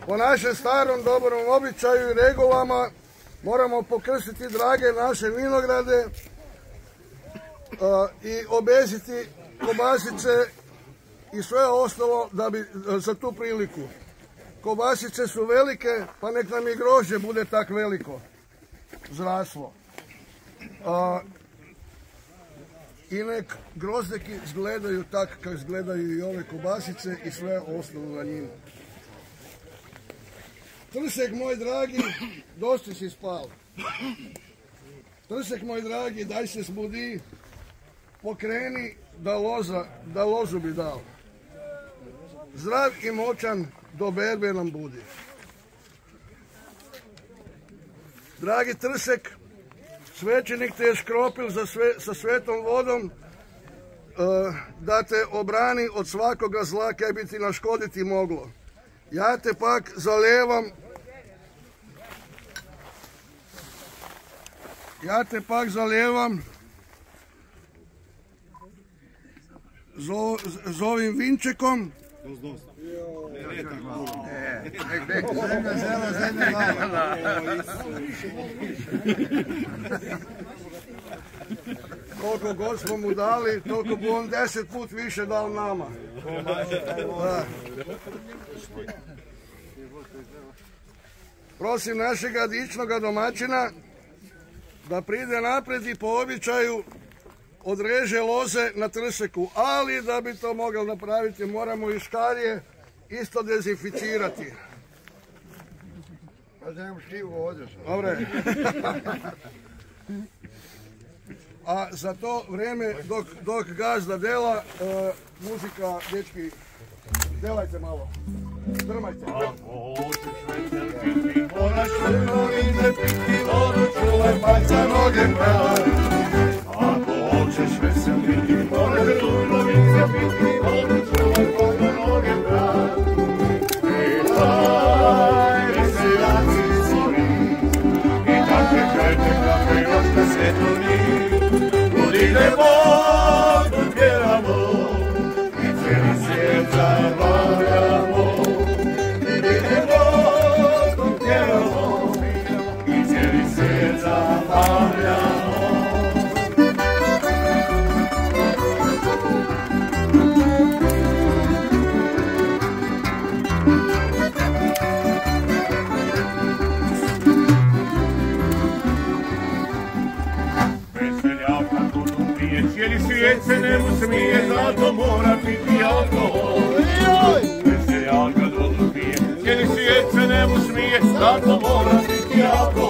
Po našem starom dobrom običaju i regulama moramo pokrstiti drage naše vinograde i obeziti kobasice i sve ostalo za tu priliku. Kobasice su velike, pa nek nam i grožđe bude tak veliko, zraslo. I nek grozdeki izgledaju tak kao izgledaju i ove kobasice i sve ostalo na njima. Trsek moj dragi, dosta si spal. Trsek moj dragi, daj se zbudi, pokreni da lozu bi dao. Zdrav i moćan do berbe nam budi. Dragi Trsek, svećenik te je škropil sa svetom vodom da te obrani od svakoga zla kaj bi ti naškoditi moglo. Ja te pak zalijevam z ovim vinčekom. Koliko god smo mu dali, toliko bi on 10 put više dal nama. Prosim našega dičnoga domaćina da pride napred i po običaju odreže loze na Trseku, ali da bi to mogli napraviti moramo i škarje isto dezinficirati. Dobre. A za to vrijeme dok gazda dela, muzika, dečki, delajte malo. Drmajte. Ako hoćeš veseliti, moraš vrlovine piti, vodu čuvaj, pa za noge pravi. Ako hoćeš veseliti, moraš vrlovine piti, vodu čuvaj, pa za noge pravi. Svijetaj, veselaci svoji, i takve krajte kakve još na svijetu ni. Budimo, pjevamo, i cijeli svijet zabavljamo. Cijeli svijet se ne mu smije, zato mora piti alkohol. Veseljaka dobro pije, cijeli svijet se ne mu smije, zato mora piti alkohol.